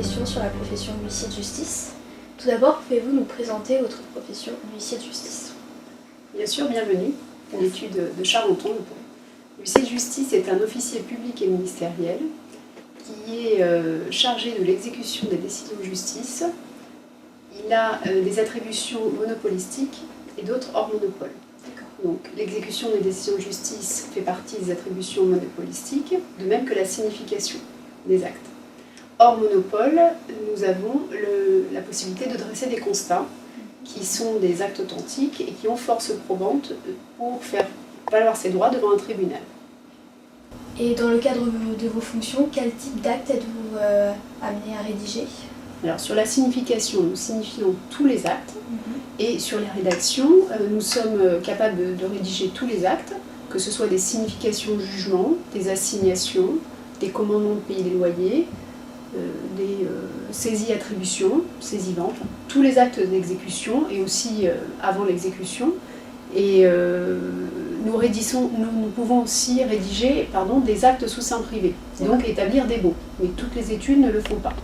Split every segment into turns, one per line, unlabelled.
questions sur la profession d'huissier de justice. Tout d'abord, pouvez-vous nous présenter votre profession d'huissier de justice?
Bien sûr, bienvenue à l'étude de Charenton. L'huissier de justice est un officier public et ministériel qui est chargé de l'exécution des décisions de justice. Il a des attributions monopolistiques et d'autres hors monopole. Donc l'exécution des décisions de justice fait partie des attributions monopolistiques, de même que la signification des actes. Hors monopole, nous avons la possibilité de dresser des constats qui sont des actes authentiques et qui ont force probante pour faire valoir ses droits devant un tribunal.
Et dans le cadre de vos fonctions, quel type d'actes êtes-vous amené à rédiger?
Alors sur la signification, nous signifions tous les actes et sur les rédactions, nous sommes capables de rédiger tous les actes, que ce soit des significations de jugement, des assignations, des commandements de payer des loyers, des saisies-attributions, saisies-ventes, tous les actes d'exécution et aussi avant l'exécution. Et nous pouvons aussi rédiger des actes sous seing privé, donc établir des baux, mais toutes les études ne le font pas.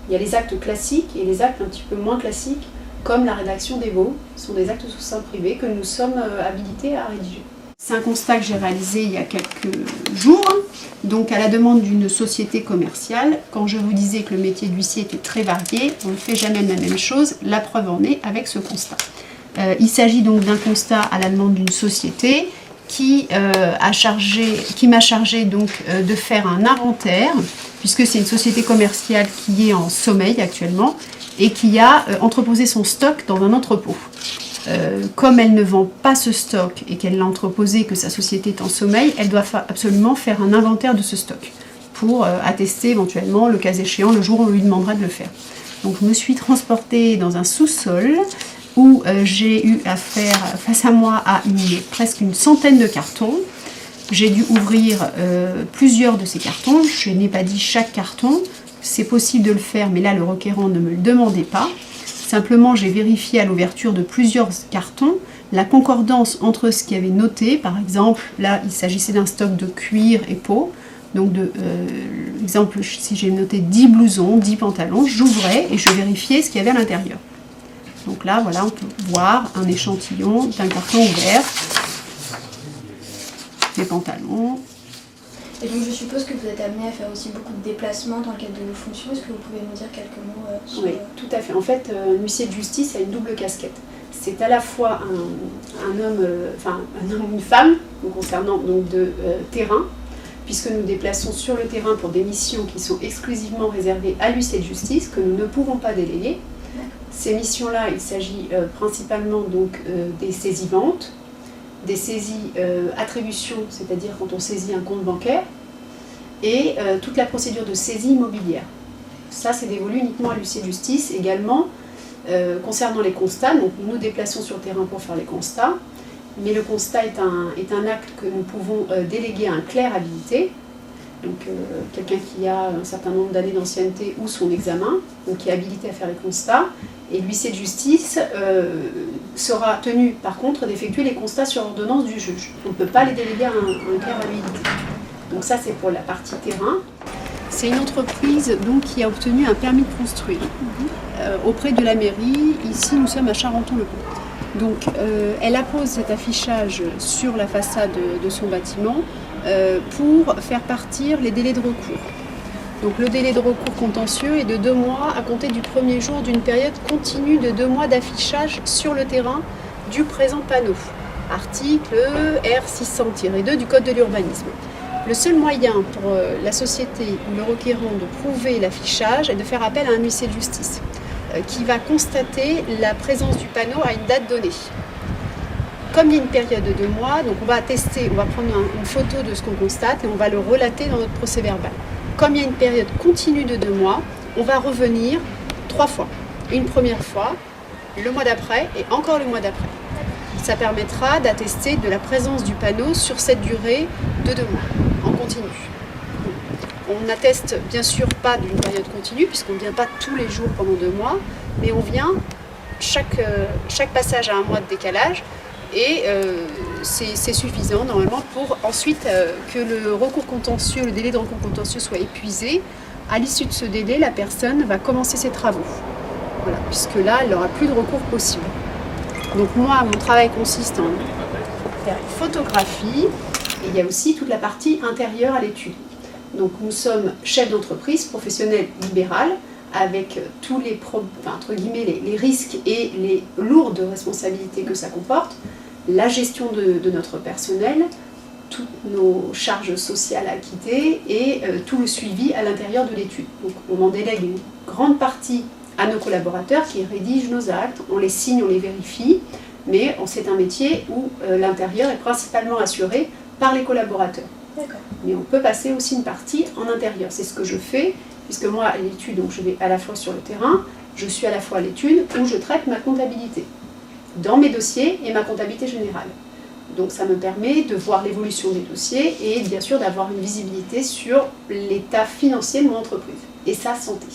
Il y a les actes classiques et les actes un petit peu moins classiques, comme la rédaction des baux, sont des actes sous seing privé que nous sommes habilités à rédiger. C'est un constat que j'ai réalisé il y a quelques jours, donc à la demande d'une société commerciale. Quand je vous disais que le métier d'huissier était très varié, on ne fait jamais la même chose, la preuve en est avec ce constat. Il s'agit donc d'un constat à la demande d'une société qui m'a chargé donc de faire un inventaire, puisque c'est une société commerciale qui est en sommeil actuellement et qui a entreposé son stock dans un entrepôt. Comme elle ne vend pas ce stock et qu'elle l'a entreposé, que sa société est en sommeil, elle doit absolument faire un inventaire de ce stock pour attester éventuellement, le cas échéant, le jour où on lui demandera de le faire. Donc je me suis transportée dans un sous-sol où j'ai eu affaire face à moi à presque une centaine de cartons. J'ai dû ouvrir plusieurs de ces cartons. Je n'ai pas dit chaque carton. C'est possible de le faire, mais là le requérant ne me le demandait pas. Simplement, j'ai vérifié à l'ouverture de plusieurs cartons la concordance entre ce qui avait noté. Par exemple, là, il s'agissait d'un stock de cuir et peau. Donc, exemple, si j'ai noté 10 blousons, 10 pantalons, j'ouvrais et je vérifiais ce qu'il y avait à l'intérieur. Donc là, voilà, on peut voir un échantillon d'un carton ouvert. Des pantalons.
Et donc je suppose que vous êtes amené à faire aussi beaucoup de déplacements dans le cadre de vos fonctions. Est-ce que vous pouvez nous dire quelques mots sur...
Oui, tout à fait. En fait, un huissier de justice a une double casquette. C'est à la fois un homme ou une femme, concernant de terrain, puisque nous déplaçons sur le terrain pour des missions qui sont exclusivement réservées à l'huissier de justice, que nous ne pouvons pas déléguer. Ces missions-là, il s'agit principalement des saisies-ventes, des saisies attributions, c'est-à-dire quand on saisit un compte bancaire, et toute la procédure de saisie immobilière. Ça, c'est dévolu uniquement à l'huissier de justice. Également, concernant les constats, donc nous nous déplaçons sur le terrain pour faire les constats, mais le constat est un acte que nous pouvons déléguer à un clerc habilité, donc quelqu'un qui a un certain nombre d'années d'ancienneté ou son examen, donc qui est habilité à faire les constats. Et l'huissier de justice sera tenu par contre d'effectuer les constats sur ordonnance du juge. On ne peut pas les déléguer à un clerc habilité. Donc ça, c'est pour la partie terrain. C'est une entreprise donc, qui a obtenu un permis de construire auprès de la mairie. Ici, nous sommes à Charenton-le-Pont. Donc elle appose cet affichage sur la façade de son bâtiment pour faire partir les délais de recours. Donc le délai de recours contentieux est de 2 mois à compter du premier jour d'une période continue de 2 mois d'affichage sur le terrain du présent panneau. Article R600-2 du Code de l'urbanisme. Le seul moyen pour la société ou le requérant de prouver l'affichage est de faire appel à un huissier de justice qui va constater la présence du panneau à une date donnée. Comme il y a une période de 2 mois, donc on va prendre une photo de ce qu'on constate et on va le relater dans notre procès-verbal. Comme il y a une période continue de 2 mois, on va revenir 3 fois. Une première fois, le mois d'après et encore le mois d'après. Ça permettra d'attester de la présence du panneau sur cette durée de 2 mois, en continu. On n'atteste bien sûr pas d'une période continue, puisqu'on ne vient pas tous les jours pendant 2 mois, mais on vient chaque passage à 1 mois de décalage, et c'est suffisant normalement pour ensuite que le recours contentieux, le délai de recours contentieux soit épuisé À l'issue de ce délai, la personne va commencer ses travaux. Voilà, puisque là, elle n'aura plus de recours possible. Donc moi, mon travail consiste en faire une photographie, et il y a aussi toute la partie intérieure à l'étude. Donc nous sommes chefs d'entreprise, professionnels libérales, avec tous les, entre guillemets, les risques et les lourdes responsabilités que ça comporte, la gestion de notre personnel, toutes nos charges sociales à acquitter et tout le suivi à l'intérieur de l'étude. Donc on en délègue une grande partie à nos collaborateurs qui rédigent nos actes, on les signe, on les vérifie, mais c'est un métier où l'intérieur est principalement assuré par les collaborateurs. Mais on peut passer aussi une partie en intérieur, c'est ce que je fais, puisque moi à l'étude, donc je vais à la fois sur le terrain, je suis à la fois à l'étude où je traite ma comptabilité dans mes dossiers et ma comptabilité générale. Donc ça me permet de voir l'évolution des dossiers et bien sûr d'avoir une visibilité sur l'état financier de mon entreprise et sa santé.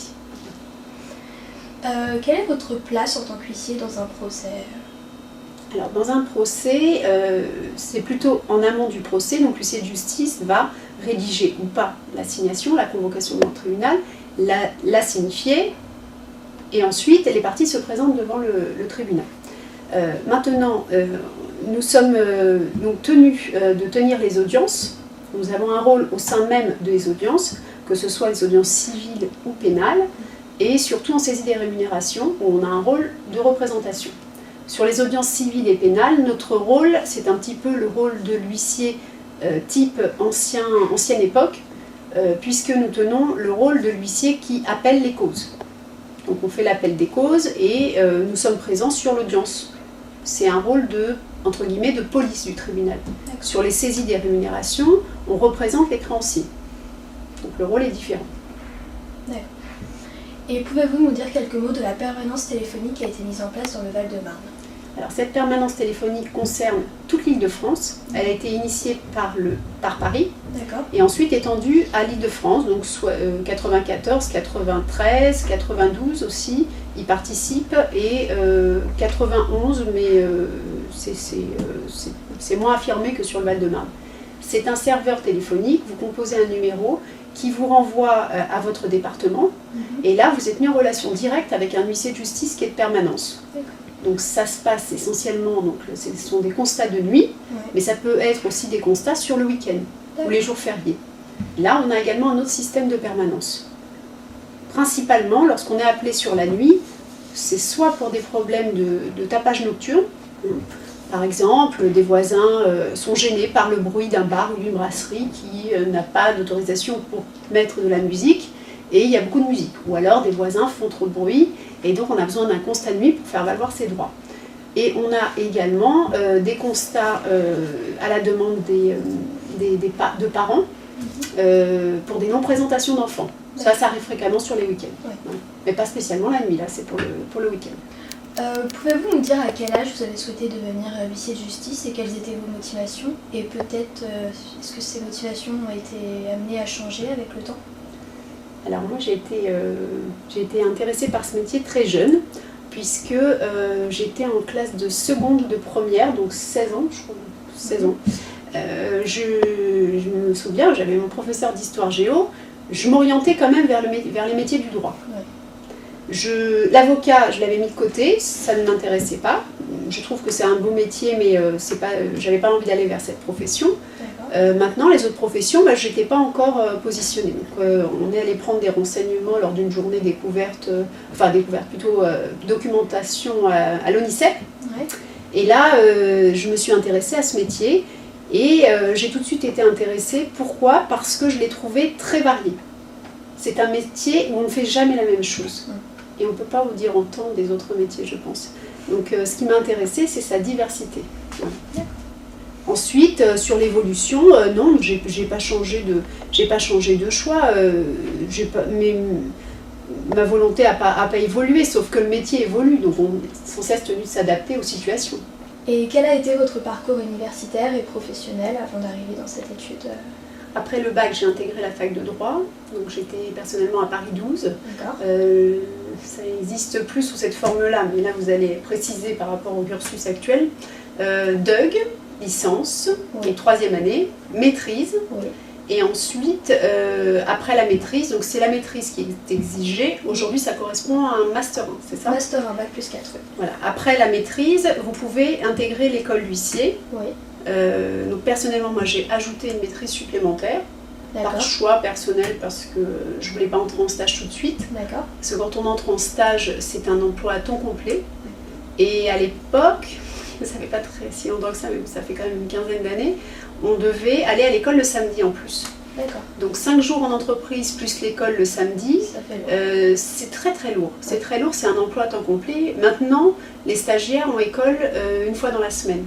Quelle est votre place en tant qu'huissier dans un procès ?
Alors dans un procès, c'est plutôt en amont du procès, donc l'huissier de justice va rédiger ou pas l'assignation, la convocation devant le tribunal, la signifier et ensuite les parties se présentent devant le tribunal. Maintenant, nous sommes donc tenus de tenir les audiences. Nous avons un rôle au sein même des audiences, que ce soit les audiences civiles ou pénales, et surtout en saisie des rémunérations, où on a un rôle de représentation. Sur les audiences civiles et pénales, notre rôle, c'est un petit peu le rôle de l'huissier type ancienne époque, puisque nous tenons le rôle de l'huissier qui appelle les causes. Donc on fait l'appel des causes et nous sommes présents sur l'audience. C'est un rôle de, entre guillemets, de police du tribunal. Sur les saisies des rémunérations, on représente les créanciers. Donc le rôle est différent.
D'accord. Et pouvez-vous nous dire quelques mots de la permanence téléphonique qui a été mise en place dans le Val-de-Marne ?
Alors cette permanence téléphonique concerne toute l'Île-de-France. Elle a été initiée par Paris et ensuite étendue à l'Île-de-France, donc soit 94, 93, 92 aussi y participent et 91, mais c'est moins affirmé que sur le Val-de-Marne. C'est un serveur téléphonique, vous composez un numéro qui vous renvoie à votre département et là vous êtes mis en relation directe avec un huissier de justice qui est de permanence. Donc ça se passe essentiellement, donc ce sont des constats de nuit, mais ça peut être aussi des constats sur le week-end ou les jours fériés. Là, on a également un autre système de permanence. Principalement, lorsqu'on est appelé sur la nuit, c'est soit pour des problèmes de tapage nocturne, par exemple, des voisins sont gênés par le bruit d'un bar ou d'une brasserie qui n'a pas d'autorisation pour mettre de la musique, et il y a beaucoup de musique. Ou alors des voisins font trop de bruit, et donc on a besoin d'un constat de nuit pour faire valoir ses droits. Et on a également des constats à la demande de parents pour des non-présentations d'enfants. Ça arrive fréquemment sur les week-ends. Ouais. Mais pas spécialement la nuit, là c'est pour le week-end.
Pouvez-vous nous dire à quel âge vous avez souhaité devenir huissier de justice et quelles étaient vos motivations ? Et peut-être, est-ce que ces motivations ont été amenées à changer avec le temps ?
Alors moi j'ai été intéressée par ce métier très jeune, puisque j'étais en classe de seconde de première, donc 16 ans, je crois, 16 ans. Je me souviens, j'avais mon professeur d'histoire géo, je m'orientais quand même vers les métiers du droit. L'avocat, je l'avais mis de côté, ça ne m'intéressait pas. Je trouve que c'est un beau métier, mais j'avais pas envie d'aller vers cette profession. Maintenant, les autres professions, je n'étais pas encore positionnée. Donc, on est allé prendre des renseignements lors d'une journée découverte plutôt documentation à l'ONICEP. Et là, je me suis intéressée à ce métier et j'ai tout de suite été intéressée. Pourquoi ? Parce que je l'ai trouvé très varié. C'est un métier où on ne fait jamais la même chose. Et on ne peut pas vous dire en temps des autres métiers, je pense. Donc, ce qui m'a intéressée, c'est sa diversité. Ouais. Ensuite, sur l'évolution, non, j'ai pas changé de choix. Ma volonté n'a pas évolué, sauf que le métier évolue, donc on est sans cesse tenu de s'adapter aux situations.
Et quel a été votre parcours universitaire et professionnel avant d'arriver dans cette étude ?
Après le bac, j'ai intégré la fac de droit, donc j'étais personnellement à Paris 12. Ça n'existe plus sous cette forme-là, mais là vous allez préciser par rapport au cursus actuel. DUG, licence, et 3e année, maîtrise. Et ensuite, après la maîtrise, donc c'est la maîtrise qui est exigée. Aujourd'hui, ça correspond à un Master 1, c'est ça?
Master 1, Bac plus 4, oui.
Voilà. Après la maîtrise, vous pouvez intégrer l'école d'huissier.
Oui.
Donc personnellement, moi j'ai ajouté une maîtrise supplémentaire. Par
D'accord.
choix personnel, parce que je ne voulais pas entrer en stage tout de suite.
D'accord.
Parce que quand on entre en stage, c'est un emploi à temps complet. Et à l'époque, ça fait pas très si longtemps que ça, mais ça fait quand même une quinzaine d'années, on devait aller à l'école le samedi en plus.
D'accord.
Donc 5 jours en entreprise plus l'école le samedi,
Ça fait lourd.
c'est très très lourd. C'est très lourd, c'est un emploi à temps complet. Maintenant, les stagiaires ont école une fois dans la semaine.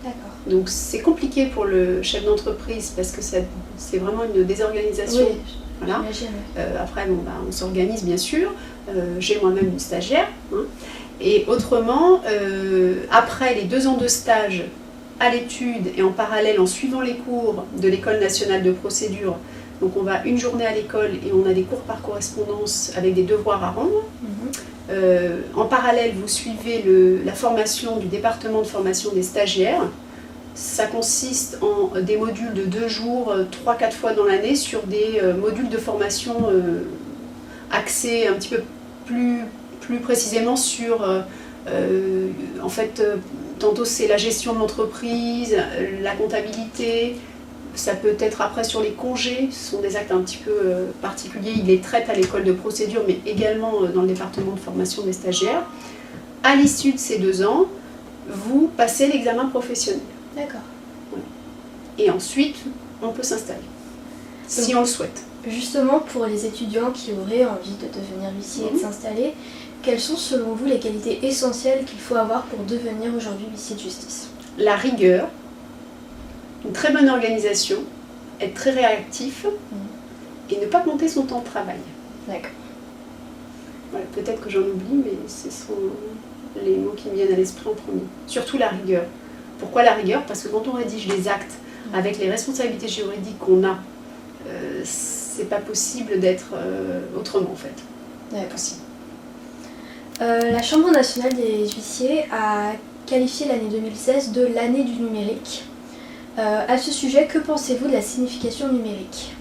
D'accord.
Donc c'est compliqué pour le chef d'entreprise parce que c'est vraiment une désorganisation.
Oui,
Voilà.
j'imagine.
Après, bon, on s'organise bien sûr. J'ai moi-même une stagiaire. Hein. Et autrement, après les 2 ans de stage à l'étude et en parallèle en suivant les cours de l'École nationale de procédure, donc on va une journée à l'école et on a des cours par correspondance avec des devoirs à rendre. En parallèle, vous suivez la formation du département de formation des stagiaires. Ça consiste en des modules de 2 jours, 3-4 fois dans l'année, sur des modules de formation axés un petit peu plus précisément sur, en fait, tantôt c'est la gestion de l'entreprise, la comptabilité, ça peut être après sur les congés, ce sont des actes un petit peu particuliers, ils les traitent à l'école de procédure, mais également dans le département de formation des stagiaires. À l'issue de ces 2 ans, vous passez l'examen professionnel.
D'accord.
Et ensuite, on peut s'installer, si on le souhaite.
Justement, pour les étudiants qui auraient envie de devenir huissier et de s'installer, quelles sont selon vous les qualités essentielles qu'il faut avoir pour devenir aujourd'hui huissier de justice?
La rigueur, une très bonne organisation, être très réactif et ne pas compter son temps de travail.
D'accord.
Voilà, peut-être que j'en oublie, mais ce sont les mots qui me viennent à l'esprit en premier. Surtout la rigueur. Pourquoi la rigueur? Parce que quand on rédige les actes avec les responsabilités juridiques qu'on a, c'est pas possible d'être autrement en fait.
D'accord. La Chambre nationale des huissiers a qualifié l'année 2016 de l'année du numérique. À ce sujet, que pensez-vous de la signification numérique?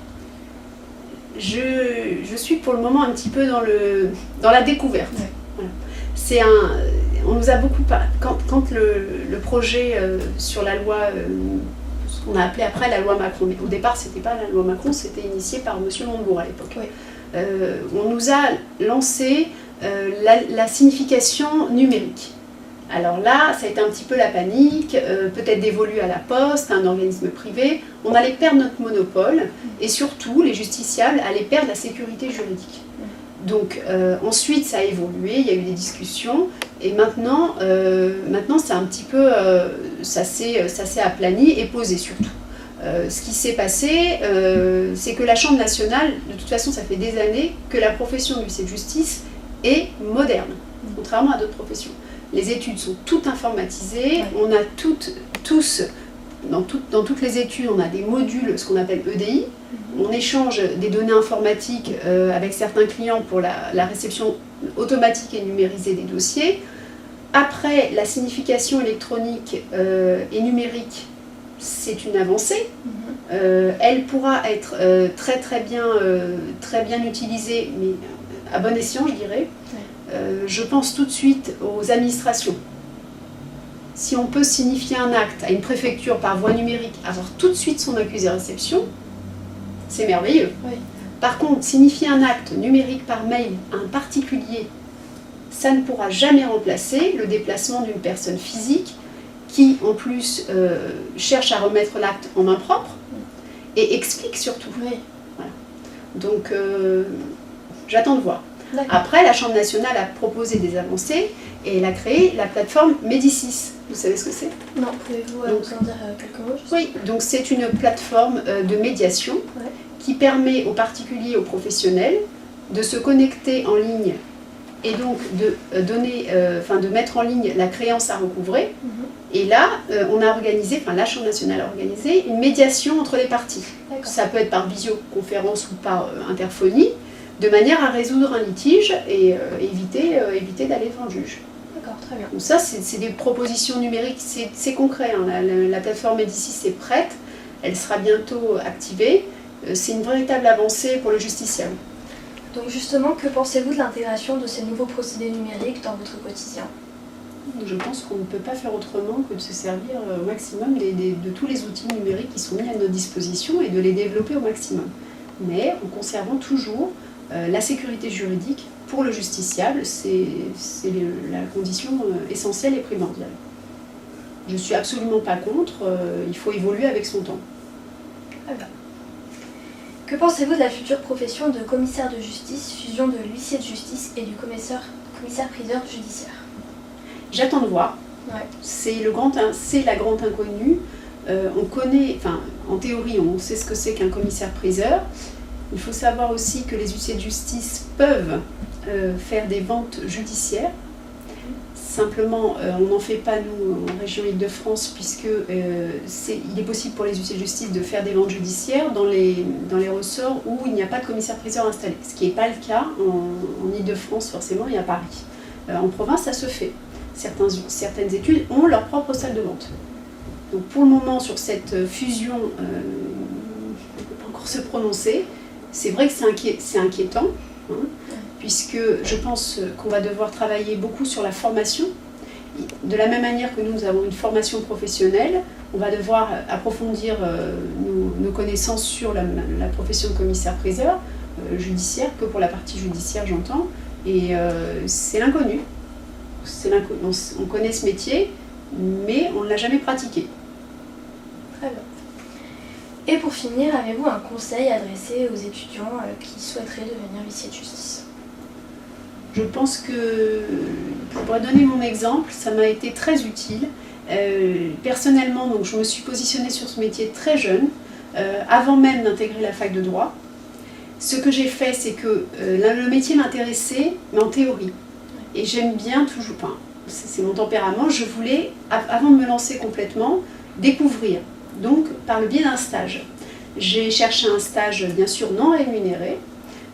Je suis pour le moment un petit peu dans la découverte.
Ouais.
Voilà. On nous a beaucoup parlé. Quand le projet sur la loi, ce qu'on a appelé après la loi Macron, mais au départ c'était pas la loi Macron, c'était initié par M. Montebourg à l'époque.
Oui.
On nous a lancé la signification numérique. Alors là, ça a été un petit peu la panique, peut-être dévolue à la Poste, à un organisme privé. On allait perdre notre monopole et surtout, les justiciables allaient perdre la sécurité juridique. Donc ensuite, ça a évolué, il y a eu des discussions et maintenant c'est un petit peu, ça s'est aplani et posé surtout. Ce qui s'est passé, c'est que la Chambre nationale, de toute façon, ça fait des années que la profession d'huissier de justice est moderne, contrairement à d'autres professions. Les études sont toutes informatisées, on a dans toutes les études, on a des modules, ce qu'on appelle EDI. On échange des données informatiques avec certains clients pour la réception automatique et numérisée des dossiers. Après, la signification électronique et numérique, c'est une avancée. Elle pourra être très bien utilisée, mais à bon escient, je dirais. Je pense tout de suite aux administrations. Si on peut signifier un acte à une préfecture par voie numérique, avoir tout de suite son accusé-réception, c'est merveilleux.
Oui.
Par contre, signifier un acte numérique par mail à un particulier, ça ne pourra jamais remplacer le déplacement d'une personne physique qui, en plus, cherche à remettre l'acte en main propre et explique surtout.
Oui.
Voilà. Donc, j'attends de voir.
Après,
la Chambre nationale a proposé des avancées et elle a créé la plateforme Médicis. Vous savez ce que c'est?
Non, pouvez-vous nous en dire quelques mots?
Oui, donc c'est une plateforme de médiation qui permet aux particuliers, aux professionnels de se connecter en ligne et donc de mettre en ligne la créance à recouvrer. Et là, la Chambre nationale a organisé une médiation entre les parties. Ça peut être par visioconférence ou par interphonie, de manière à résoudre un litige et éviter d'aller devant le juge.
D'accord, très bien.
Donc ça, c'est des propositions numériques, c'est concret. Hein. La plateforme Médicis est prête, elle sera bientôt activée c'est une véritable avancée pour le justiciable.
Donc justement, que pensez-vous de l'intégration de ces nouveaux procédés numériques dans votre quotidien?
Je pense qu'on ne peut pas faire autrement que de se servir au maximum de tous les outils numériques qui sont mis à notre disposition et de les développer au maximum. Mais en conservant toujours la sécurité juridique pour le justiciable, c'est la condition essentielle et primordiale. Je ne suis absolument pas contre, il faut évoluer avec son temps.
Voilà. Que pensez-vous de la future profession de commissaire de justice, fusion de l'huissier de justice et du commissaire-priseur judiciaire?
J'attends de voir.
Ouais.
C'est la grande inconnue. On connaît, enfin, en théorie, on sait ce que c'est qu'un commissaire-priseur. Il faut savoir aussi que les huissiers de justice peuvent faire des ventes judiciaires. Simplement, on n'en fait pas, nous, en région Île-de-France, puisque il est possible pour les huissiers de justice de faire des ventes judiciaires dans les ressorts où il n'y a pas de commissaire-priseur installé. Ce qui n'est pas le cas en Île-de-France, forcément, et à Paris. En province, ça se fait. Certaines études ont leur propre salle de vente. Donc pour le moment, sur cette fusion, on ne peut pas encore se prononcer. C'est vrai que c'est inquiétant, hein, puisque je pense qu'on va devoir travailler beaucoup sur la formation. De la même manière que nous avons une formation professionnelle, on va devoir approfondir nos connaissances sur la profession de commissaire-priseur judiciaire, que pour la partie judiciaire j'entends, et c'est l'inconnu. On connaît ce métier, mais on ne l'a jamais pratiqué.
Très bien. Et pour finir, avez-vous un conseil à adresser aux étudiants qui souhaiteraient devenir huissier de justice?
Je pense que, pour donner mon exemple, ça m'a été très utile. Personnellement, donc, je me suis positionnée sur ce métier très jeune, avant même d'intégrer la fac de droit. Ce que j'ai fait, c'est que le métier m'intéressait, mais en théorie. Et j'aime bien toujours, enfin, c'est mon tempérament, je voulais, avant de me lancer complètement, découvrir. Donc, par le biais d'un stage. J'ai cherché un stage, bien sûr, non rémunéré,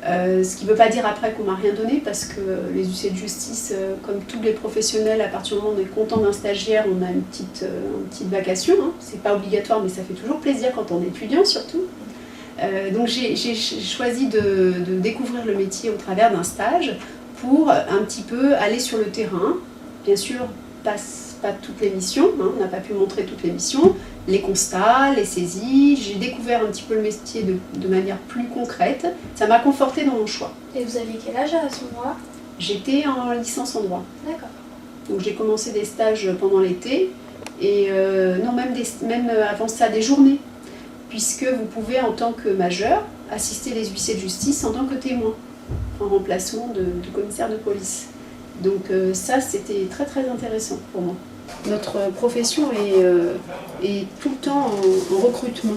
ce qui ne veut pas dire après qu'on ne m'a rien donné, parce que les huissiers de justice, comme tous les professionnels, à partir du moment où on est content d'un stagiaire, on a une petite vacation. Hein. Ce n'est pas obligatoire, mais ça fait toujours plaisir quand on est étudiant, surtout. Donc, j'ai choisi de découvrir le métier au travers d'un stage, pour un petit peu aller sur le terrain. Bien sûr, pas toutes les missions, hein, on n'a pas pu montrer toutes les missions, les constats, les saisies. J'ai découvert un petit peu le métier de manière plus concrète. Ça m'a confortée dans mon choix.
Et vous aviez quel âge à ce moment-là?
J'étais en licence en droit.
D'accord.
Donc j'ai commencé des stages pendant l'été, et non, même avant ça, des journées, puisque vous pouvez, en tant que majeur, assister les huissiers de justice en tant que témoin, en remplacement du commissaire de police. Donc ça, c'était très très intéressant pour moi. Notre profession est tout le temps en recrutement.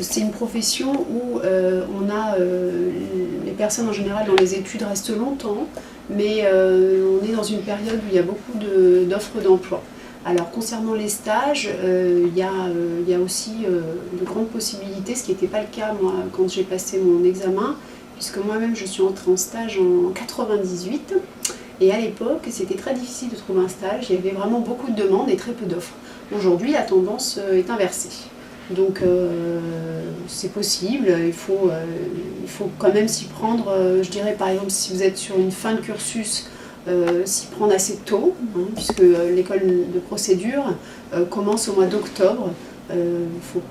C'est une profession où on a les personnes en général dans les études restent longtemps, mais on est dans une période où il y a beaucoup d'offres d'emploi. Alors concernant les stages, il y a aussi de grandes possibilités, ce qui n'était pas le cas moi quand j'ai passé mon examen, puisque moi-même je suis entrée en stage en 98, et à l'époque c'était très difficile de trouver un stage, il y avait vraiment beaucoup de demandes et très peu d'offres. Aujourd'hui la tendance est inversée, donc c'est possible, il faut quand même s'y prendre, je dirais par exemple si vous êtes sur une fin de cursus, s'y prendre assez tôt, hein, puisque l'école de procédure commence au mois d'octobre. Il ne faut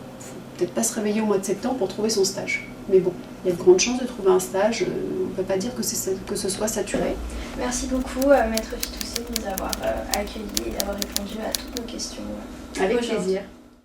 peut-être pas se réveiller au mois de septembre pour trouver son stage. Mais bon, il y a de grandes chances de trouver un stage, on ne peut pas dire que ce soit saturé.
Merci beaucoup, Maître Fitoussi, de nous avoir accueillis et d'avoir répondu à toutes nos questions.
Avec plaisir.